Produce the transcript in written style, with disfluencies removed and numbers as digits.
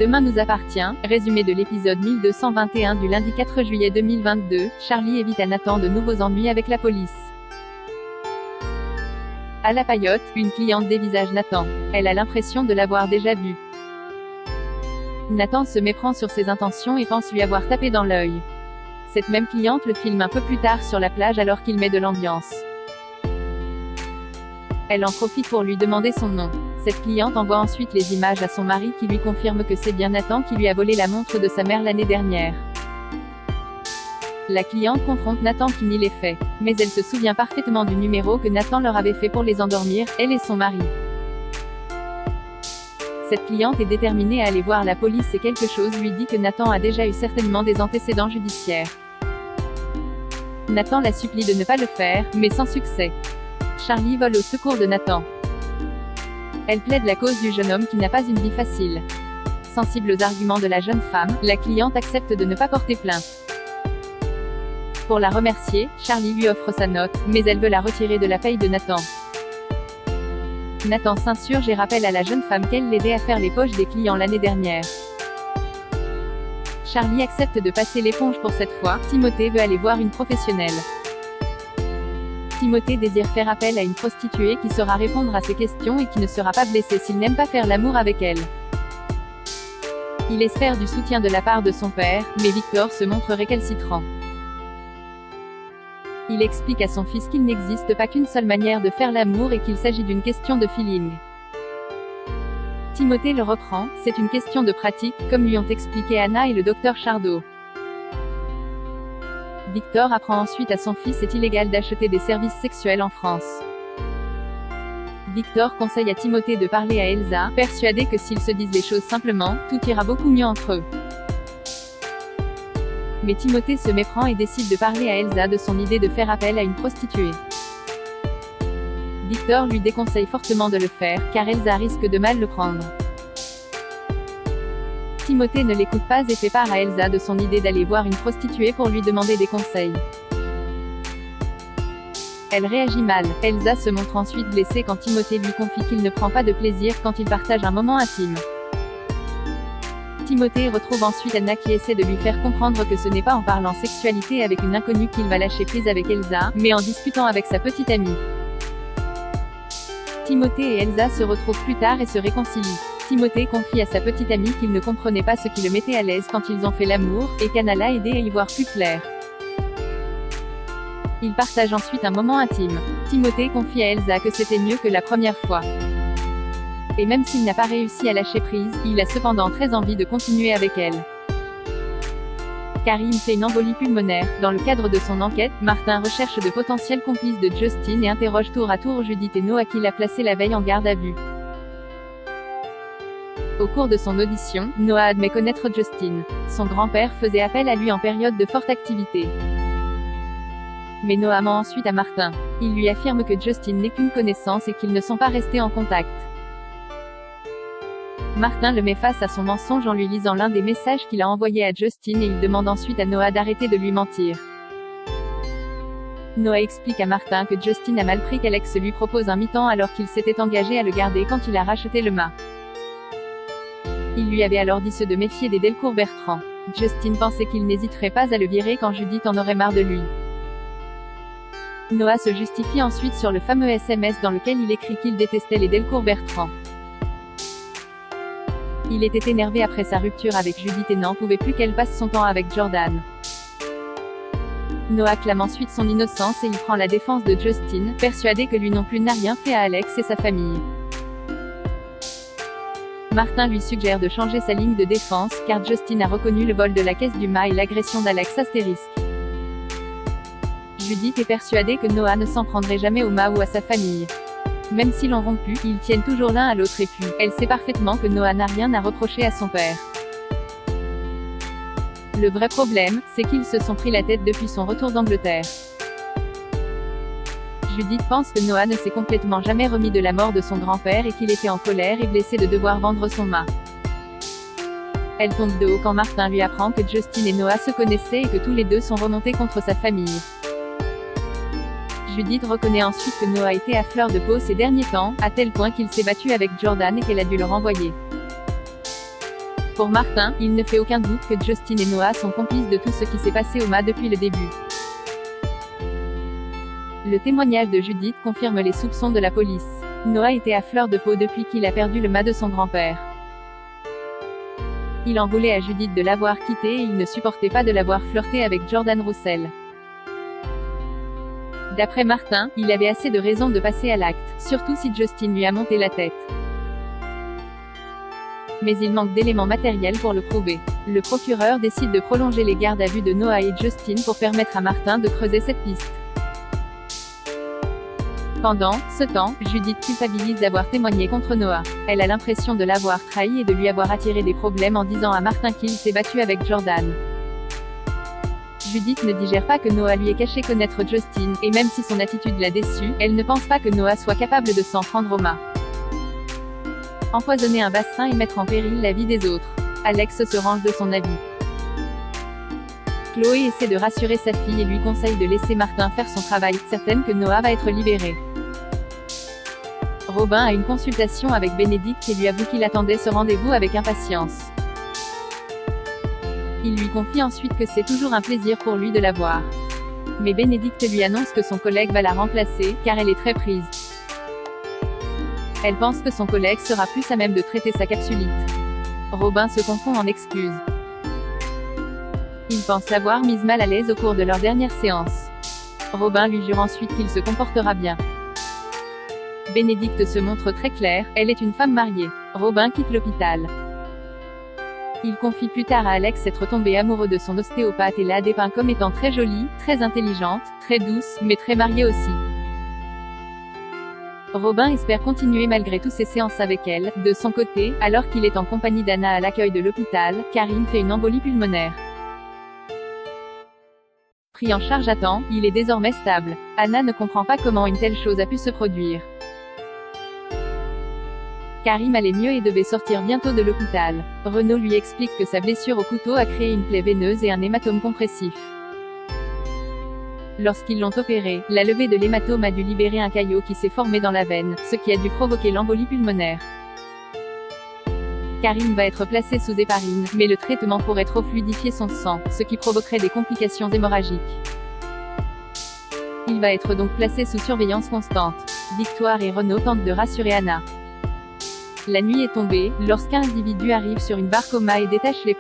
Demain nous appartient, résumé de l'épisode 1221 du lundi 4 juillet 2022, Charlie évite à Nathan de nouveaux ennuis avec la police. À la paillote, une cliente dévisage Nathan. Elle a l'impression de l'avoir déjà vu. Nathan se méprend sur ses intentions et pense lui avoir tapé dans l'œil. Cette même cliente le filme un peu plus tard sur la plage alors qu'il met de l'ambiance. Elle en profite pour lui demander son nom. Cette cliente envoie ensuite les images à son mari qui lui confirme que c'est bien Nathan qui lui a volé la montre de sa mère l'année dernière. La cliente confronte Nathan qui nie les faits. Mais elle se souvient parfaitement du numéro que Nathan leur avait fait pour les endormir, elle et son mari. Cette cliente est déterminée à aller voir la police et quelque chose lui dit que Nathan a déjà eu certainement des antécédents judiciaires. Nathan la supplie de ne pas le faire, mais sans succès. Charlie vole au secours de Nathan. Elle plaide la cause du jeune homme qui n'a pas une vie facile. Sensible aux arguments de la jeune femme, la cliente accepte de ne pas porter plainte. Pour la remercier, Charlie lui offre sa note, mais elle veut la retirer de la paye de Nathan. Nathan s'insurge et rappelle à la jeune femme qu'elle l'aidait à faire les poches des clients l'année dernière. Charlie accepte de passer l'éponge pour cette fois. Timothée veut aller voir une professionnelle. Timothée désire faire appel à une prostituée qui saura répondre à ses questions et qui ne sera pas blessée s'il n'aime pas faire l'amour avec elle. Il espère du soutien de la part de son père, mais Victor se montre récalcitrant. Il explique à son fils qu'il n'existe pas qu'une seule manière de faire l'amour et qu'il s'agit d'une question de feeling. Timothée le reprend, c'est une question de pratique, comme lui ont expliqué Anna et le docteur Chardot. Victor apprend ensuite à son fils c'est illégal d'acheter des services sexuels en France. Victor conseille à Timothée de parler à Elsa, persuadé que s'ils se disent les choses simplement, tout ira beaucoup mieux entre eux. Mais Timothée se méprend et décide de parler à Elsa de son idée de faire appel à une prostituée. Victor lui déconseille fortement de le faire, car Elsa risque de mal le prendre. Timothée ne l'écoute pas et fait part à Elsa de son idée d'aller voir une prostituée pour lui demander des conseils. Elle réagit mal. Elsa se montre ensuite blessée quand Timothée lui confie qu'il ne prend pas de plaisir quand il partage un moment intime. Timothée retrouve ensuite Anna qui essaie de lui faire comprendre que ce n'est pas en parlant sexualité avec une inconnue qu'il va lâcher prise avec Elsa, mais en discutant avec sa petite amie. Timothée et Elsa se retrouvent plus tard et se réconcilient. Timothée confie à sa petite amie qu'il ne comprenait pas ce qui le mettait à l'aise quand ils ont fait l'amour, et qu'Anna l'a aidé à y voir plus clair. Ils partagent ensuite un moment intime. Timothée confie à Elsa que c'était mieux que la première fois. Et même s'il n'a pas réussi à lâcher prise, il a cependant très envie de continuer avec elle. Karim fait une embolie pulmonaire. Dans le cadre de son enquête, Martin recherche de potentiels complices de Justin et interroge tour à tour Judith et Noah qu'il a placé la veille en garde à vue. Au cours de son audition, Noah admet connaître Justin. Son grand-père faisait appel à lui en période de forte activité. Mais Noah ment ensuite à Martin. Il lui affirme que Justin n'est qu'une connaissance et qu'ils ne sont pas restés en contact. Martin le met face à son mensonge en lui lisant l'un des messages qu'il a envoyé à Justin et il demande ensuite à Noah d'arrêter de lui mentir. Noah explique à Martin que Justin a mal pris qu'Alex lui propose un mi-temps alors qu'il s'était engagé à le garder quand il a racheté le mât. Il lui avait alors dit de méfier des Delcourt-Bertrand. Justin pensait qu'il n'hésiterait pas à le virer quand Judith en aurait marre de lui. Noah se justifie ensuite sur le fameux SMS dans lequel il écrit qu'il détestait les Delcourt-Bertrand. Il était énervé après sa rupture avec Judith et n'en pouvait plus qu'elle passe son temps avec Jordan. Noah clame ensuite son innocence et il prend la défense de Justin, persuadé que lui non plus n'a rien fait à Alex et sa famille. Martin lui suggère de changer sa ligne de défense, car Justin a reconnu le vol de la caisse du mât et l'agression d'Alex astérisque. Judith est persuadée que Noah ne s'en prendrait jamais au mât ou à sa famille. Même s'ils ont rompu, ils tiennent toujours l'un à l'autre et puis, elle sait parfaitement que Noah n'a rien à reprocher à son père. Le vrai problème, c'est qu'ils se sont pris la tête depuis son retour d'Angleterre. Judith pense que Noah ne s'est complètement jamais remis de la mort de son grand-père et qu'il était en colère et blessé de devoir vendre son mât. Elle tombe de haut quand Martin lui apprend que Justin et Noah se connaissaient et que tous les deux sont remontés contre sa famille. Judith reconnaît ensuite que Noah était à fleur de peau ces derniers temps, à tel point qu'il s'est battu avec Jordan et qu'elle a dû le renvoyer. Pour Martin, il ne fait aucun doute que Justin et Noah sont complices de tout ce qui s'est passé au mât depuis le début. Le témoignage de Judith confirme les soupçons de la police. Noah était à fleur de peau depuis qu'il a perdu le mât de son grand-père. Il en voulait à Judith de l'avoir quitté et il ne supportait pas de l'avoir flirté avec Jordan Roussel. D'après Martin, il avait assez de raisons de passer à l'acte, surtout si Justin lui a monté la tête. Mais il manque d'éléments matériels pour le prouver. Le procureur décide de prolonger les gardes à vue de Noah et Justin pour permettre à Martin de creuser cette piste. Pendant ce temps, Judith culpabilise d'avoir témoigné contre Noah. Elle a l'impression de l'avoir trahi et de lui avoir attiré des problèmes en disant à Martin qu'il s'est battu avec Jordan. Judith ne digère pas que Noah lui ait caché connaître Justin, et même si son attitude l'a déçue, elle ne pense pas que Noah soit capable de s'en prendre au mât. Empoisonner un bassin et mettre en péril la vie des autres. Alex se range de son avis. Chloé essaie de rassurer sa fille et lui conseille de laisser Martin faire son travail, certaine que Noah va être libéré. Robin a une consultation avec Bénédicte et lui avoue qu'il attendait ce rendez-vous avec impatience. Il lui confie ensuite que c'est toujours un plaisir pour lui de la voir. Mais Bénédicte lui annonce que son collègue va la remplacer, car elle est très prise. Elle pense que son collègue sera plus à même de traiter sa capsulite. Robin se confond en excuses. Il pense l'avoir mise mal à l'aise au cours de leur dernière séance. Robin lui jure ensuite qu'il se comportera bien. Bénédicte se montre très claire, elle est une femme mariée. Robin quitte l'hôpital. Il confie plus tard à Alex être tombé amoureux de son ostéopathe et l'a dépeint comme étant très jolie, très intelligente, très douce, mais très mariée aussi. Robin espère continuer malgré toutes ses séances avec elle. De son côté, alors qu'il est en compagnie d'Anna à l'accueil de l'hôpital, Karim fait une embolie pulmonaire. Pris en charge à temps, il est désormais stable. Anna ne comprend pas comment une telle chose a pu se produire. Karim allait mieux et devait sortir bientôt de l'hôpital. Renaud lui explique que sa blessure au couteau a créé une plaie veineuse et un hématome compressif. Lorsqu'ils l'ont opéré, la levée de l'hématome a dû libérer un caillot qui s'est formé dans la veine, ce qui a dû provoquer l'embolie pulmonaire. Karim va être placé sous héparine, mais le traitement pourrait trop fluidifier son sang, ce qui provoquerait des complications hémorragiques. Il va être donc placé sous surveillance constante. Victoire et Renaud tentent de rassurer Anna. La nuit est tombée, lorsqu'un individu arrive sur une barque au mât et détache les